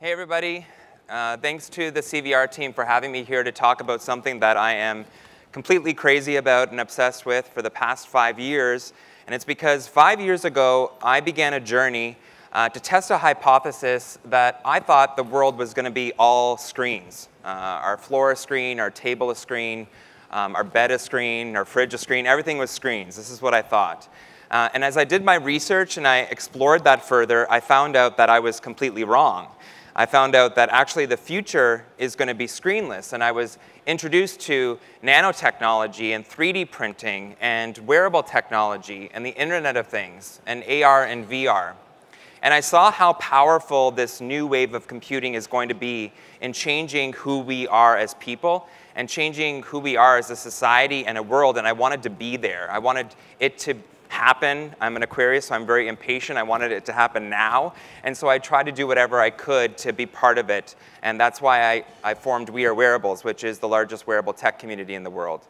Hey everybody, thanks to the CVR team for having me here to talk about something that I am completely crazy about and obsessed with for the past 5 years. And it's because 5 years ago, I began a journey to test a hypothesis that I thought the world was going to be all screens. Our floor a screen, our table a screen, our bed a screen, our fridge a screen, everything was screens. This is what I thought. And as I did my research and I explored that further, I found out that I was completely wrong. I found out that actually the future is going to be screenless, and I was introduced to nanotechnology and 3D printing and wearable technology and the Internet of Things and AR and VR. And I saw how powerful this new wave of computing is going to be in changing who we are as people and changing who we are as a society and a world, and I wanted to be there. I wanted it to happen. I'm an Aquarius, so I'm very impatient. I wanted it to happen now. And so I tried to do whatever I could to be part of it. And that's why I formed We Are Wearables, which is the largest wearable tech community in the world.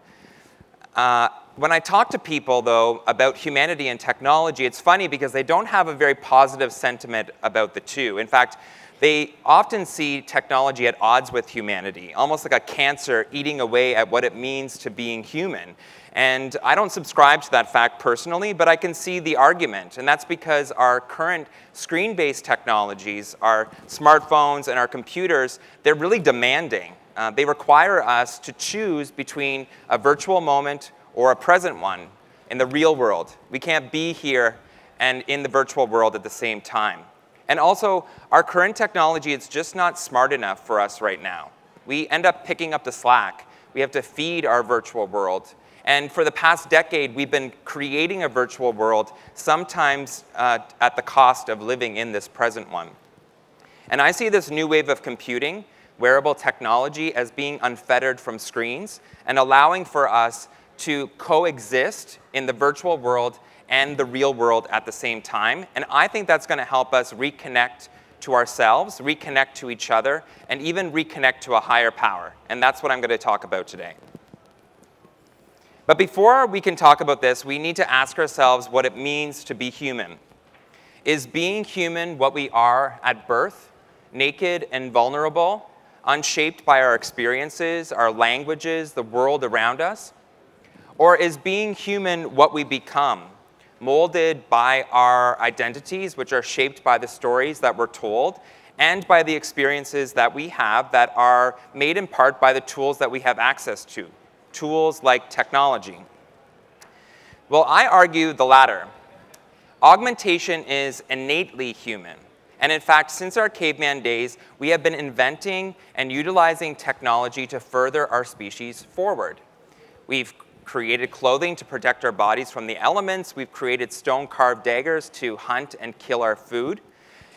When I talk to people, though, about humanity and technology, it's funny because they don't have a very positive sentiment about the two. In fact, they often see technology at odds with humanity, almost like a cancer eating away at what it means to being human. And I don't subscribe to that fact personally, but I can see the argument. And that's because our current screen-based technologies, our smartphones and our computers, they're really demanding. They require us to choose between a virtual moment or a present one in the real world. We can't be here and in the virtual world at the same time. And also, our current technology, it's just not smart enough for us right now. We end up picking up the slack. We have to feed our virtual world. And for the past decade, we've been creating a virtual world, sometimes at the cost of living in this present one. And I see this new wave of computing, wearable technology, as being unfettered from screens and allowing for us to coexist in the virtual world and the real world at the same time. And I think that's going to help us reconnect to ourselves, reconnect to each other, and even reconnect to a higher power. And that's what I'm going to talk about today. But before we can talk about this, we need to ask ourselves what it means to be human. Is being human what we are at birth, naked and vulnerable, unshaped by our experiences, our languages, the world around us? Or is being human what we become, molded by our identities, which are shaped by the stories that we're told, and by the experiences that we have that are made in part by the tools that we have access to? Tools like technology? Well, I argue the latter. Augmentation is innately human. And in fact, since our caveman days, we have been inventing and utilizing technology to further our species forward. We've created clothing to protect our bodies from the elements. We've created stone-carved daggers to hunt and kill our food.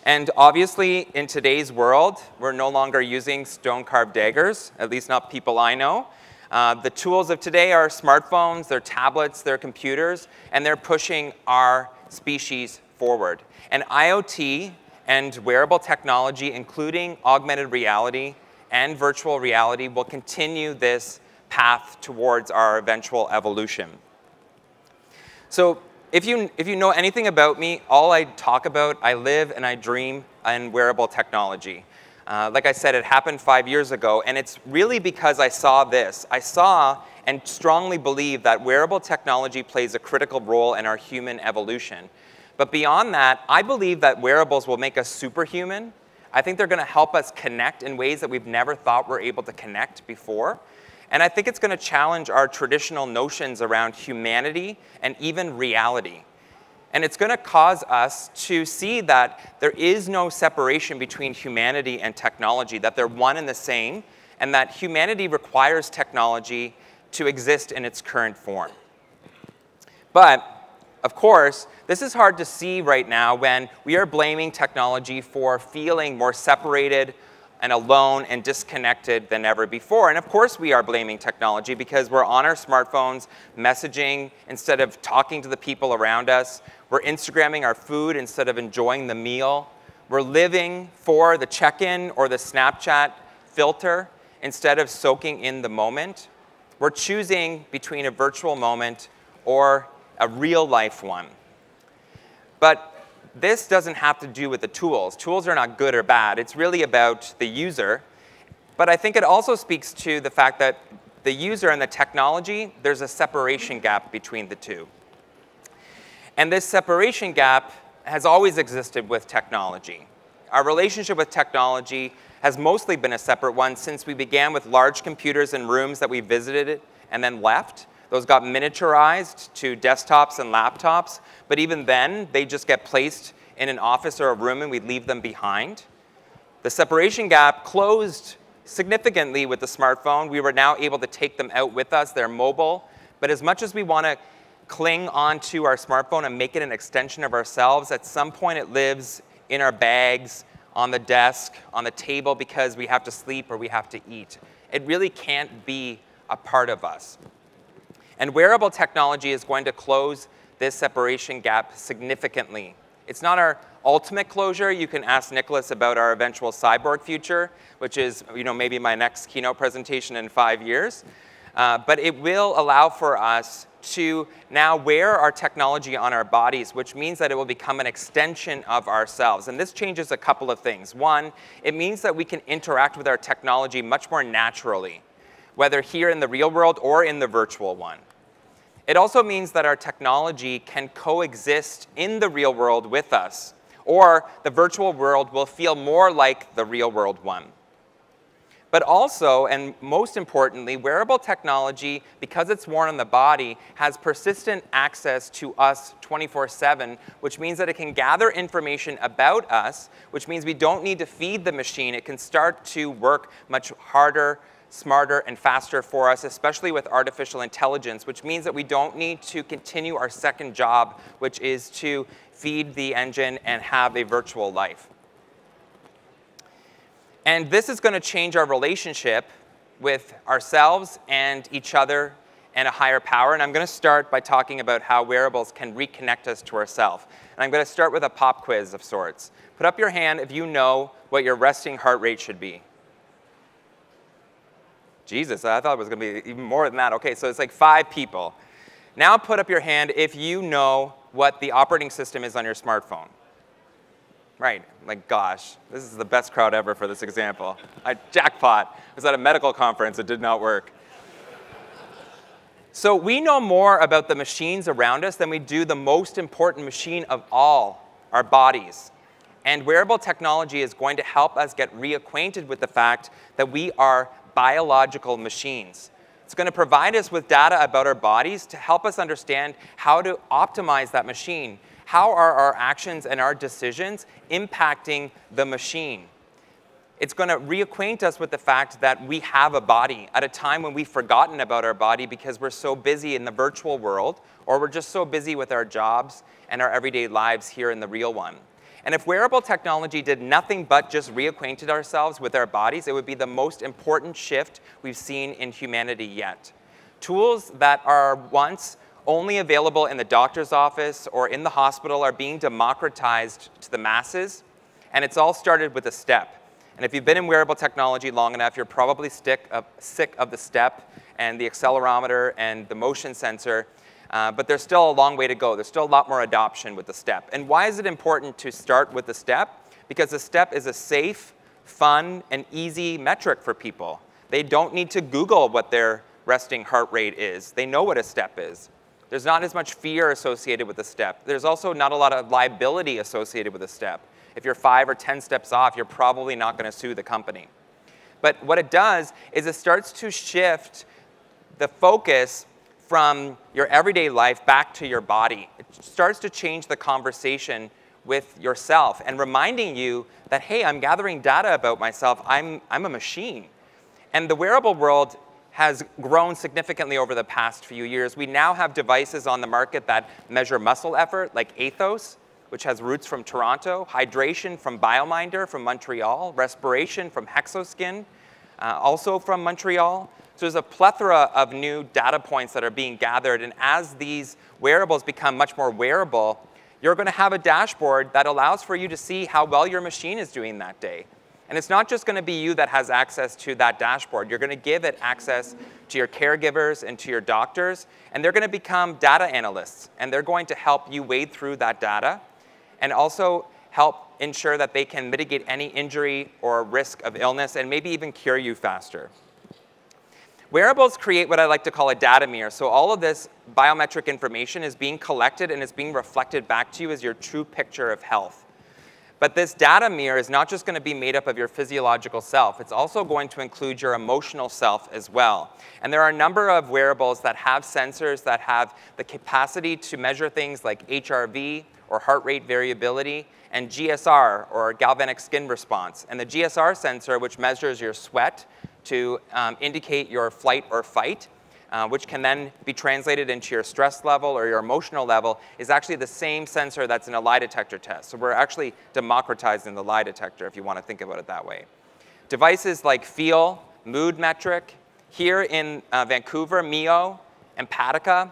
And obviously, in today's world, we're no longer using stone-carved daggers, at least not people I know. The tools of today are smartphones, they're tablets, they're computers, and they're pushing our species forward. And IoT and wearable technology, including augmented reality and virtual reality, will continue this path towards our eventual evolution. So if you know anything about me, all I talk about, I live and I dream in wearable technology. Like I said, it happened 5 years ago, and it's really because I saw this. I saw and strongly believe that wearable technology plays a critical role in our human evolution. But beyond that, I believe that wearables will make us superhuman. I think they're going to help us connect in ways that we've never thought we're able to connect before. And I think it's going to challenge our traditional notions around humanity and even reality. And it's going to cause us to see that there is no separation between humanity and technology, that they're one and the same, and that humanity requires technology to exist in its current form. But, of course, this is hard to see right now when we are blaming technology for feeling more separated and alone and disconnected than ever before. And of course we are blaming technology because we're on our smartphones messaging instead of talking to the people around us. We're Instagramming our food instead of enjoying the meal. We're living for the check-in or the Snapchat filter instead of soaking in the moment. We're choosing between a virtual moment or a real-life one. But this doesn't have to do with the tools. Tools are not good or bad. It's really about the user. But I think it also speaks to the fact that the user and the technology, there's a separation gap between the two. And this separation gap has always existed with technology. Our relationship with technology has mostly been a separate one since we began with large computers in rooms that we visited and then left. Those got miniaturized to desktops and laptops, but even then, they just get placed in an office or a room and we leave them behind. The separation gap closed significantly with the smartphone. We were now able to take them out with us. They're mobile, but as much as we want to cling onto our smartphone and make it an extension of ourselves, at some point it lives in our bags, on the desk, on the table because we have to sleep or we have to eat. It really can't be a part of us. And wearable technology is going to close this separation gap significantly. It's not our ultimate closure. You can ask Nicholas about our eventual cyborg future, which is maybe my next keynote presentation in 5 years. But it will allow for us to now wear our technology on our bodies, which means that it will become an extension of ourselves. And this changes a couple of things. One, it means that we can interact with our technology much more naturally, whether here in the real world or in the virtual one. It also means that our technology can coexist in the real world with us, or the virtual world will feel more like the real world one. But also, and most importantly, wearable technology, because it's worn on the body, has persistent access to us 24/7, which means that it can gather information about us, which means we don't need to feed the machine. It can start to work much harder, smarter, and faster for us, especially with artificial intelligence, which means that we don't need to continue our second job, which is to feed the engine and have a virtual life. And this is going to change our relationship with ourselves and each other and a higher power. And I'm going to start by talking about how wearables can reconnect us to ourselves. And I'm going to start with a pop quiz of sorts. Put up your hand if you know what your resting heart rate should be. Jesus, I thought it was going to be even more than that. OK, so it's like 5 people. Now put up your hand if you know what the operating system is on your smartphone. Right, like gosh, this is the best crowd ever for this example. Jackpot. I was at a medical conference, it did not work. So we know more about the machines around us than we do the most important machine of all, our bodies. And wearable technology is going to help us get reacquainted with the fact that we are biological machines. It's going to provide us with data about our bodies to help us understand how to optimize that machine. How are our actions and our decisions impacting the machine? It's going to reacquaint us with the fact that we have a body at a time when we've forgotten about our body because we're so busy in the virtual world, or we're just so busy with our jobs and our everyday lives here in the real one. And if wearable technology did nothing but just reacquainted ourselves with our bodies, it would be the most important shift we've seen in humanity yet. Tools that are once only available in the doctor's office or in the hospital are being democratized to the masses, and it's all started with a step. And if you've been in wearable technology long enough, you're probably sick of the step and the accelerometer and the motion sensor, but there's still a long way to go. There's still a lot more adoption with the step. And why is it important to start with the step? Because the step is a safe, fun, and easy metric for people. They don't need to Google what their resting heart rate is. They know what a step is. There's not as much fear associated with a step. There's also not a lot of liability associated with a step. If you're 5 or 10 steps off, you're probably not going to sue the company. But what it does is it starts to shift the focus from your everyday life back to your body. It starts to change the conversation with yourself and reminding you that, hey, I'm gathering data about myself. I'm a machine. And the wearable world has grown significantly over the past few years. We now have devices on the market that measure muscle effort, like Athos, which has roots from Toronto, hydration from Biominder from Montreal, respiration from Hexoskin, also from Montreal. So there's a plethora of new data points that are being gathered, and as these wearables become much more wearable, you're going to have a dashboard that allows for you to see how well your machine is doing that day. And it's not just going to be you that has access to that dashboard. You're going to give it access to your caregivers and to your doctors, and they're going to become data analysts, and they're going to help you wade through that data and also help ensure that they can mitigate any injury or risk of illness and maybe even cure you faster. Wearables create what I like to call a data mirror. So all of this biometric information is being collected and is being reflected back to you as your true picture of health. But this data mirror is not just going to be made up of your physiological self. It's also going to include your emotional self as well. And there are a number of wearables that have sensors that have the capacity to measure things like HRV, or heart rate variability, and GSR, or galvanic skin response. And the GSR sensor, which measures your sweat to indicate your flight or fight, which can then be translated into your stress level or your emotional level, is actually the same sensor that's in a lie detector test. So we're actually democratizing the lie detector, if you want to think about it that way. Devices like Feel, Mood Metric, here in Vancouver, Mio, Empatica,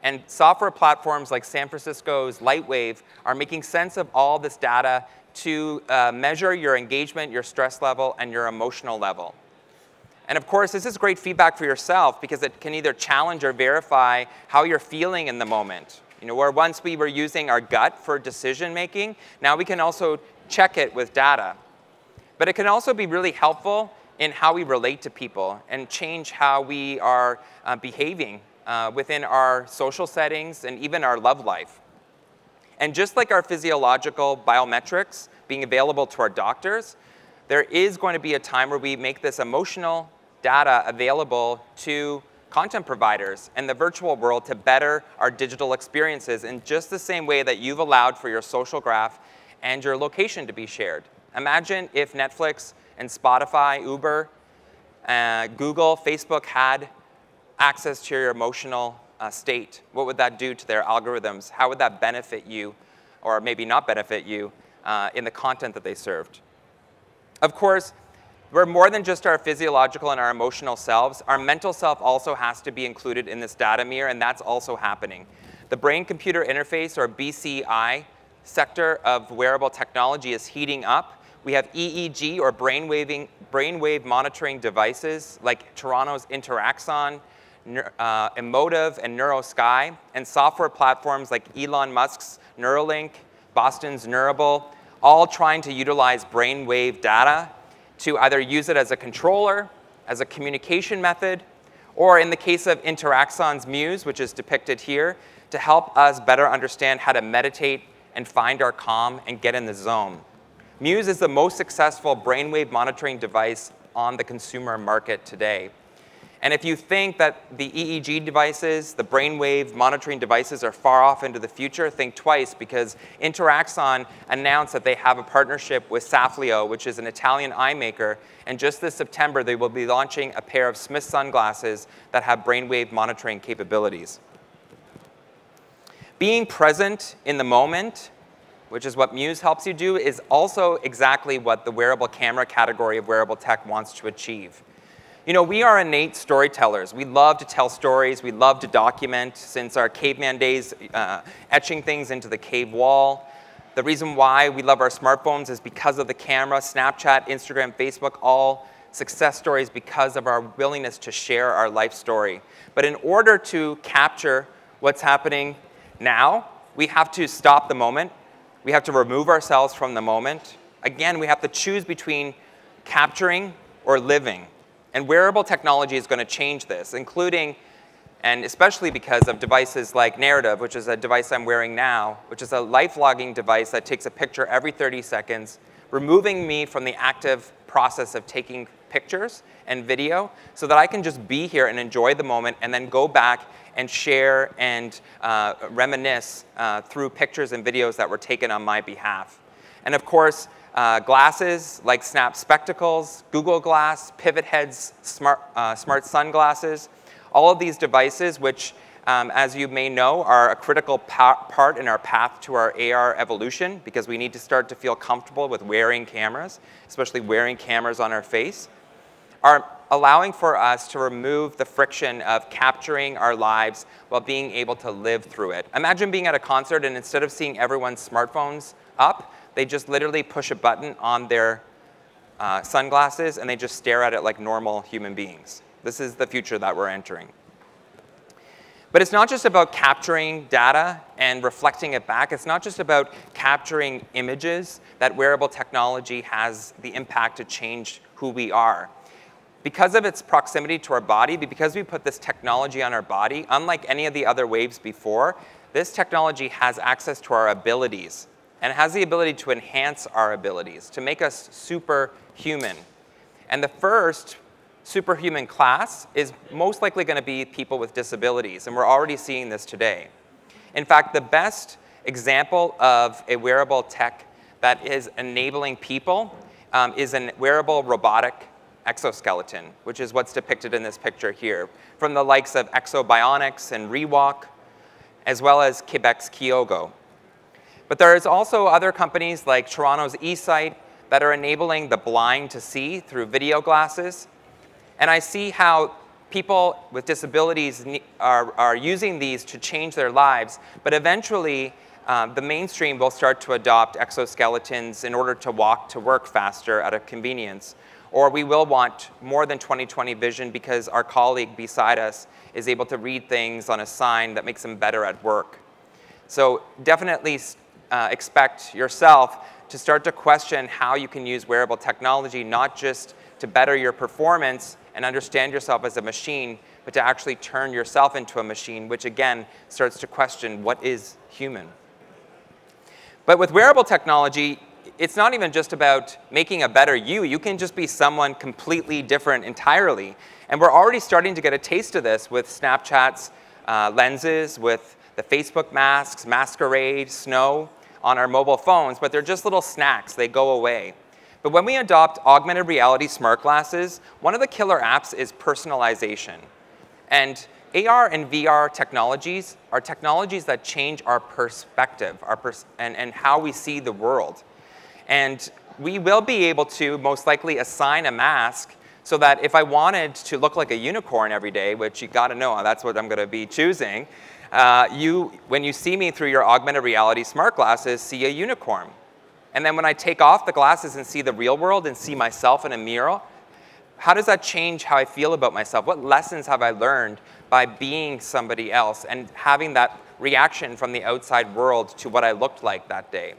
and software platforms like San Francisco's Lightwave are making sense of all this data to measure your engagement, your stress level, and your emotional level. And of course, this is great feedback for yourself because it can either challenge or verify how you're feeling in the moment. You know, where once we were using our gut for decision making, now we can also check it with data. But it can also be really helpful in how we relate to people and change how we are behaving within our social settings and even our love life. And just like our physiological biometrics being available to our doctors, there is going to be a time where we make this emotional data available to content providers and the virtual world to better our digital experiences in just the same way that you've allowed for your social graph and your location to be shared. Imagine if Netflix and Spotify, Uber, Google, Facebook had access to your emotional state. What would that do to their algorithms? How would that benefit you, or maybe not benefit you, in the content that they served? Of course, we're more than just our physiological and our emotional selves. Our mental self also has to be included in this data mirror, and that's also happening. The brain-computer interface, or BCI, sector of wearable technology is heating up. We have EEG, or brainwave monitoring devices, like Toronto's Interaxon, Emotive, and NeuroSky, and software platforms like Elon Musk's Neuralink, Boston's Neurable, all trying to utilize brainwave data to either use it as a controller, as a communication method, or in the case of Interaxon's Muse, which is depicted here, to help us better understand how to meditate and find our calm and get in the zone. Muse is the most successful brainwave monitoring device on the consumer market today. And if you think that the EEG devices, the brainwave monitoring devices are far off into the future, think twice, because Interaxon announced that they have a partnership with Saflio, which is an Italian eye maker, and just this September they will be launching a pair of Smith sunglasses that have brainwave monitoring capabilities. Being present in the moment, which is what Muse helps you do, is also exactly what the wearable camera category of wearable tech wants to achieve. You know, we are innate storytellers. We love to tell stories. We love to document since our caveman days, etching things into the cave wall. The reason why we love our smartphones is because of the camera. Snapchat, Instagram, Facebook, all success stories because of our willingness to share our life story. But in order to capture what's happening now, we have to stop the moment. We have to remove ourselves from the moment. Again, we have to choose between capturing or living. And wearable technology is going to change this, including, and especially because of devices like Narrative, which is a device I'm wearing now, which is a life logging device that takes a picture every 30 seconds, removing me from the active process of taking pictures and video so that I can just be here and enjoy the moment and then go back and share and reminisce through pictures and videos that were taken on my behalf. And of course, glasses like Snap Spectacles, Google Glass, Pivot Head's smart sunglasses, all of these devices which, as you may know, are a critical part in our path to our AR evolution because we need to start to feel comfortable with wearing cameras, especially wearing cameras on our face, are allowing for us to remove the friction of capturing our lives while being able to live through it. Imagine being at a concert and instead of seeing everyone's smartphones up, they just literally push a button on their sunglasses and they just stare at it like normal human beings. This is the future that we're entering. But it's not just about capturing data and reflecting it back. It's not just about capturing images. That wearable technology has the impact to change who we are. Because of its proximity to our body, because we put this technology on our body, unlike any of the other waves before, this technology has access to our abilities and has the ability to enhance our abilities, to make us superhuman. And the first superhuman class is most likely going to be people with disabilities, and we're already seeing this today. In fact, the best example of a wearable tech that is enabling people is a wearable robotic exoskeleton, which is what's depicted in this picture here, from the likes of Exobionics and Rewalk, as well as Quebec's Kyogo. But there's also other companies like Toronto's eSight that are enabling the blind to see through video glasses. And I see how people with disabilities are using these to change their lives, but eventually the mainstream will start to adopt exoskeletons in order to walk to work faster at a convenience. Or we will want more than 20/20 vision because our colleague beside us is able to read things on a sign that makes them better at work. So definitely expect yourself to start to question how you can use wearable technology, not just to better your performance and understand yourself as a machine, but to actually turn yourself into a machine, which again starts to question what is human. But with wearable technology, it's not even just about making a better you. You can just be someone completely different entirely. And we're already starting to get a taste of this with Snapchat's lenses, with the Facebook masks, Masquerade, Snow on our mobile phones, but they're just little snacks. They go away. But when we adopt augmented reality smart glasses, one of the killer apps is personalization. And AR and VR technologies are technologies that change our perspective and how we see the world. And we will be able to most likely assign a mask so that if I wanted to look like a unicorn every day, which you got to know that's what I'm going to be choosing, when you see me through your augmented reality smart glasses, see a unicorn. And then when I take off the glasses and see the real world and see myself in a mirror, how does that change how I feel about myself? What lessons have I learned by being somebody else and having that reaction from the outside world to what I looked like that day?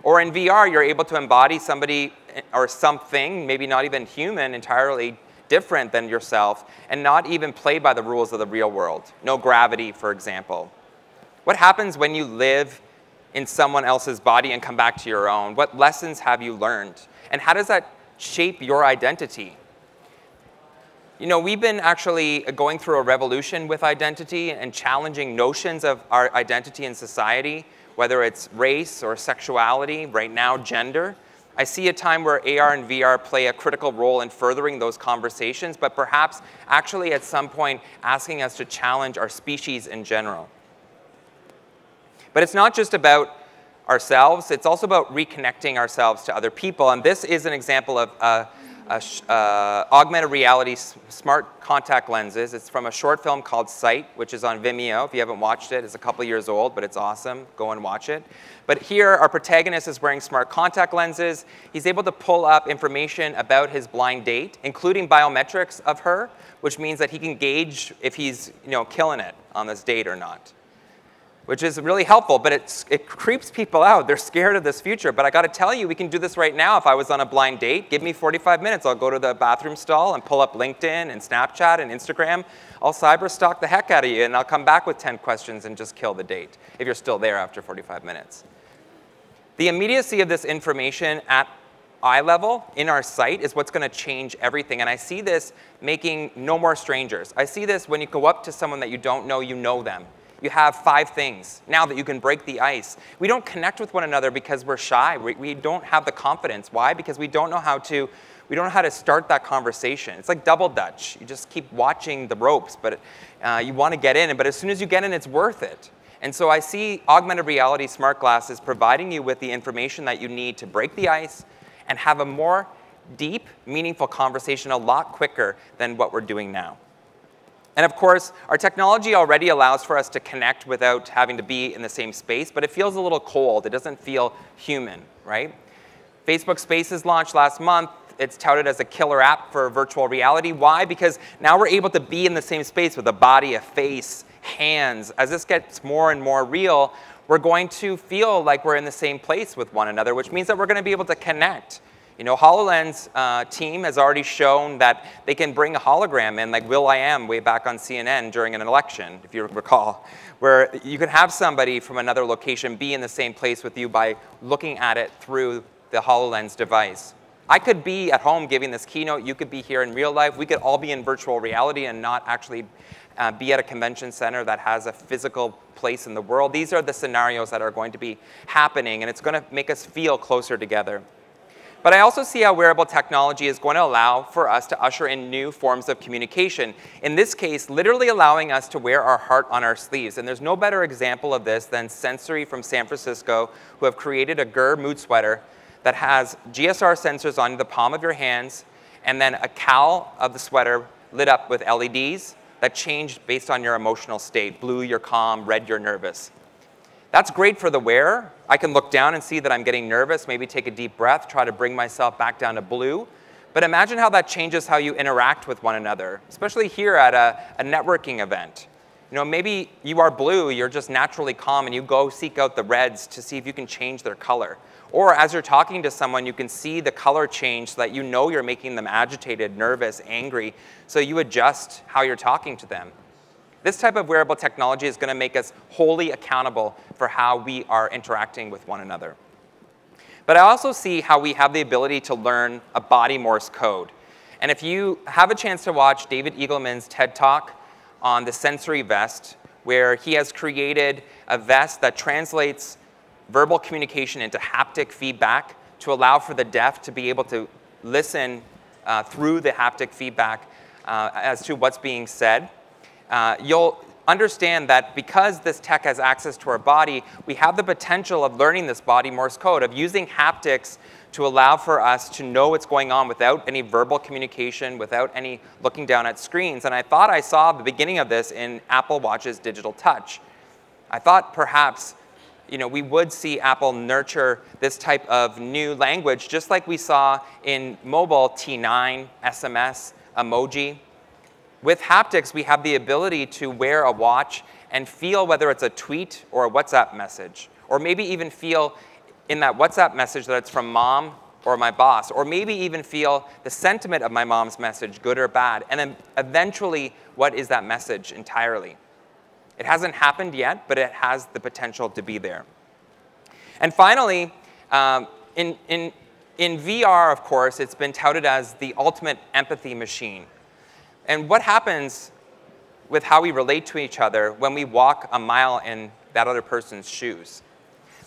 Or in VR, you're able to embody somebody or something, maybe not even human, entirely different than yourself, and not even play by the rules of the real world. No gravity, for example. What happens when you live in someone else's body and come back to your own? What lessons have you learned? And how does that shape your identity? You know, we've been actually going through a revolution with identity and challenging notions of our identity in society, whether it's race or sexuality, right now gender. I see a time where AR and VR play a critical role in furthering those conversations, but perhaps actually at some point asking us to challenge our species in general. But it's not just about ourselves, it's also about reconnecting ourselves to other people. And this is an example of augmented reality smart contact lenses. It's from a short film called Sight, which is on Vimeo. If you haven't watched it, it's a couple years old, but it's awesome. Go and watch it. But here, our protagonist is wearing smart contact lenses. He's able to pull up information about his blind date, including biometrics of her, which means that he can gauge if he's killing it on this date or not, which is really helpful, but it creeps people out. They're scared of this future. But I got to tell you, we can do this right now. If I was on a blind date, give me 45 minutes. I'll go to the bathroom stall and pull up LinkedIn and Snapchat and Instagram. I'll cyber stalk the heck out of you, and I'll come back with 10 questions and just kill the date if you're still there after 45 minutes. The immediacy of this information at eye level in our sight is what's going to change everything. And I see this making no more strangers. I see this when you go up to someone that you don't know, you know them. You have 5 things now that you can break the ice. We don't connect with one another because we're shy. We don't have the confidence. Why? Because we don't know how to start that conversation. It's like double dutch. You just keep watching the ropes, but you want to get in. But as soon as you get in, it's worth it. And so I see augmented reality smart glasses providing you with the information that you need to break the ice and have a more deep, meaningful conversation a lot quicker than what we're doing now. And of course, our technology already allows for us to connect without having to be in the same space, but it feels a little cold. It doesn't feel human, right? Facebook Spaces launched last month. It's touted as a killer app for virtual reality. Why? Because now we're able to be in the same space with a body, a face, hands. As this gets more and more real, we're going to feel like we're in the same place with one another, which means that we're going to be able to connect. You know, HoloLens team has already shown that they can bring a hologram in, like Will.i.am way back on CNN during an election, if you recall, where you can have somebody from another location be in the same place with you by looking at it through the HoloLens device. I could be at home giving this keynote, you could be here in real life, we could all be in virtual reality and not actually be at a convention center that has a physical place in the world. These are the scenarios that are going to be happening, and it's going to make us feel closer together. But I also see how wearable technology is going to allow for us to usher in new forms of communication. In this case, literally allowing us to wear our heart on our sleeves. And there's no better example of this than Sensory from San Francisco, who have created a GUR mood sweater that has GSR sensors on the palm of your hands, and then a cowl of the sweater lit up with LEDs that change based on your emotional state. Blue, you're calm, red, you're nervous. That's great for the wearer. I can look down and see that I'm getting nervous, maybe take a deep breath, try to bring myself back down to blue. But imagine how that changes how you interact with one another, especially here at a networking event. You know, maybe you are blue, you're just naturally calm, and you go seek out the reds to see if you can change their color. Or as you're talking to someone, you can see the color change so that you know you're making them agitated, nervous, angry, so you adjust how you're talking to them. This type of wearable technology is going to make us wholly accountable for how we are interacting with one another. But I also see how we have the ability to learn a body Morse code. And if you have a chance to watch David Eagleman's TED Talk on the Sensory vest, where he has created a vest that translates verbal communication into haptic feedback to allow for the deaf to be able to listen through the haptic feedback as to what's being said. You'll understand that because this tech has access to our body, we have the potential of learning this body Morse code, of using haptics to allow for us to know what's going on without any verbal communication, without any looking down at screens. And I thought I saw the beginning of this in Apple Watch's Digital Touch. I thought perhaps we would see Apple nurture this type of new language, just like we saw in mobile T9, SMS, emoji. With haptics, we have the ability to wear a watch and feel whether it's a tweet or a WhatsApp message, or maybe even feel in that WhatsApp message that it's from mom or my boss, or maybe even feel the sentiment of my mom's message, good or bad, and then eventually, what is that message entirely? It hasn't happened yet, but it has the potential to be there. And finally, in VR, of course, it's been touted as the ultimate empathy machine. And what happens with how we relate to each other when we walk a mile in that other person's shoes?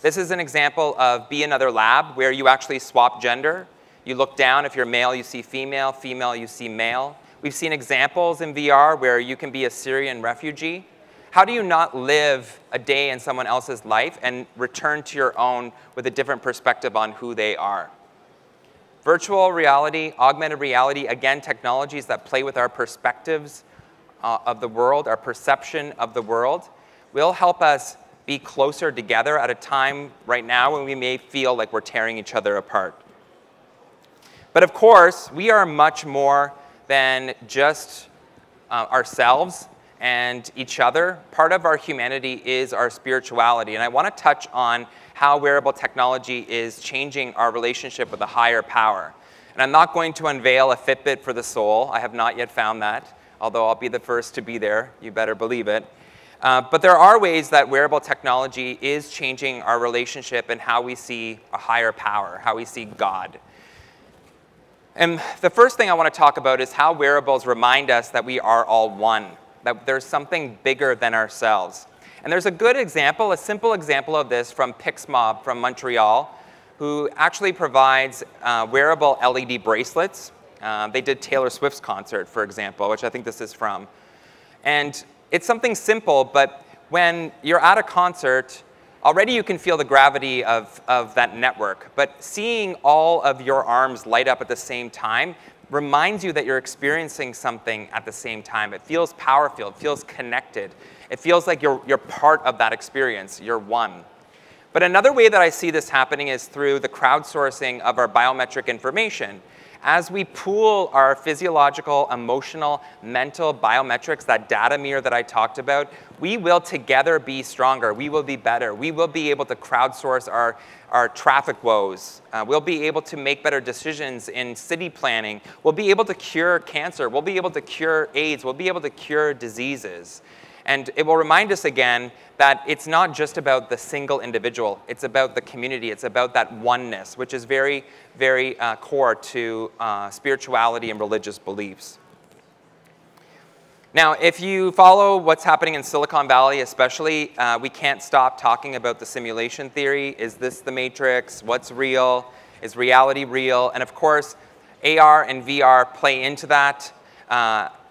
This is an example of Be Another Lab, where you actually swap gender. You look down, if you're male, you see female, female, you see male. We've seen examples in VR where you can be a Syrian refugee. How do you not live a day in someone else's life and return to your own with a different perspective on who they are? Virtual reality, augmented reality, again, technologies that play with our perspectives of the world, our perception of the world, will help us be closer together at a time right now when we may feel like we're tearing each other apart. But of course, we are much more than just ourselves and each other. Part of our humanity is our spirituality. And I want to touch on how wearable technology is changing our relationship with a higher power. And I'm not going to unveil a Fitbit for the soul. I have not yet found that, although I'll be the first to be there. You better believe it. But there are ways that wearable technology is changing our relationship and how we see a higher power, how we see God. And the first thing I want to talk about is how wearables remind us that we are all one, that there's something bigger than ourselves. And there's a good example, a simple example of this from Pixmob from Montreal, who actually provides wearable LED bracelets. They did Taylor Swift's concert, for example, which I think this is from. And it's something simple, but when you're at a concert, already you can feel the gravity of that network. But seeing all of your arms light up at the same time reminds you that you're experiencing something at the same time. It feels powerful, it feels connected. It feels like you're part of that experience, you're one. But another way that I see this happening is through the crowdsourcing of our biometric information. As we pool our physiological, emotional, mental biometrics, that data mirror that I talked about, we will together be stronger. We will be better. We will be able to crowdsource our traffic woes. We'll be able to make better decisions in city planning. We'll be able to cure cancer. We'll be able to cure AIDS. We'll be able to cure diseases. And it will remind us again that it's not just about the single individual. It's about the community. It's about that oneness, which is very, very core to spirituality and religious beliefs. Now, if you follow what's happening in Silicon Valley especially, we can't stop talking about the simulation theory. Is this the Matrix? What's real? Is reality real? And of course, AR and VR play into that.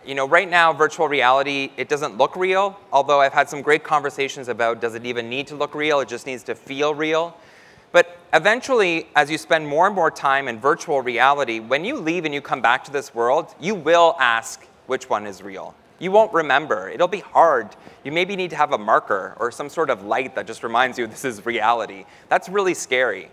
You know, right now, virtual reality, it doesn't look real, although I've had some great conversations about does it even need to look real? It just needs to feel real. But eventually, as you spend more and more time in virtual reality, when you leave and you come back to this world, you will ask which one is real. You won't remember. It'll be hard. You maybe need to have a marker or some sort of light that just reminds you this is reality. That's really scary.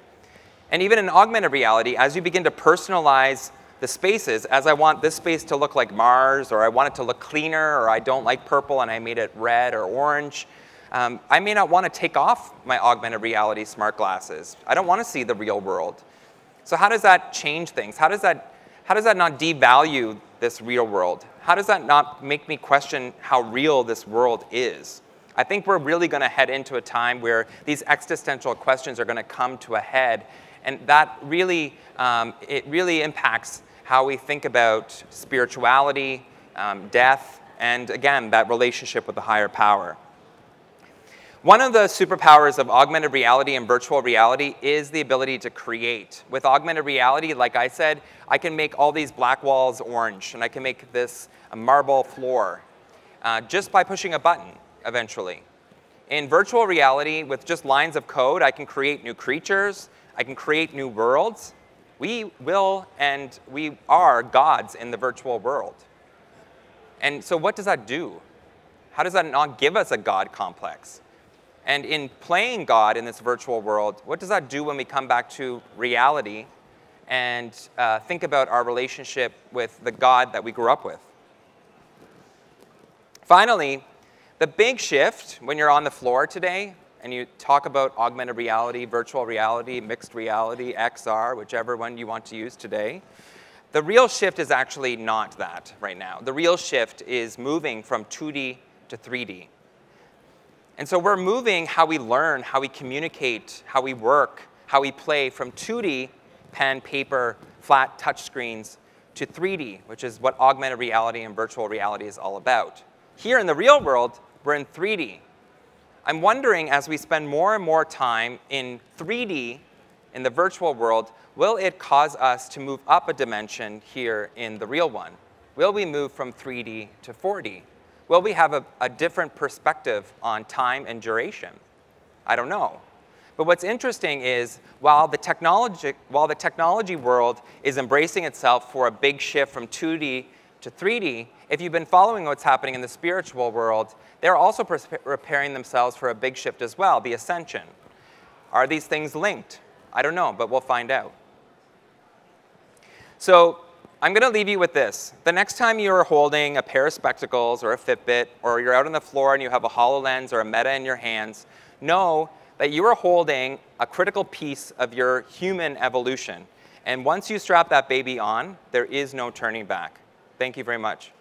And even in augmented reality, as you begin to personalize the spaces, as I want this space to look like Mars, or I want it to look cleaner, or I don't like purple and I made it red or orange, I may not want to take off my augmented reality smart glasses. I don't want to see the real world. So how does that change things? How does that not devalue this real world? How does that not make me question how real this world is? I think we're really going to head into a time where these existential questions are going to come to a head, and that really, it really impacts how we think about spirituality, death, and again, that relationship with the higher power. One of the superpowers of augmented reality and virtual reality is the ability to create. With augmented reality, like I said, I can make all these black walls orange, and I can make this a marble floor just by pushing a button, eventually. In virtual reality, with just lines of code, I can create new creatures, I can create new worlds. We will and we are gods in the virtual world. And so what does that do? How does that not give us a God complex? And in playing God in this virtual world, what does that do when we come back to reality and think about our relationship with the God that we grew up with? Finally, the big shift when you're on the floor today and you talk about augmented reality, virtual reality, mixed reality, XR, whichever one you want to use today, the real shift is actually not that right now. The real shift is moving from 2D to 3D. And so we're moving how we learn, how we communicate, how we work, how we play from 2D, pen, paper, flat touchscreens, to 3D, which is what augmented reality and virtual reality is all about. Here in the real world, we're in 3D. I'm wondering, as we spend more and more time in 3D in the virtual world, will it cause us to move up a dimension here in the real one? Will we move from 3D to 4D? Will we have a different perspective on time and duration? I don't know. But what's interesting is while the technology world is embracing itself for a big shift from 2D to 3D, if you've been following what's happening in the spiritual world, they're also preparing themselves for a big shift as well, the ascension. Are these things linked? I don't know, but we'll find out. So I'm going to leave you with this. The next time you're holding a pair of spectacles or a Fitbit, or you're out on the floor and you have a HoloLens or a Meta in your hands, know that you are holding a critical piece of your human evolution. And once you strap that baby on, there is no turning back. Thank you very much.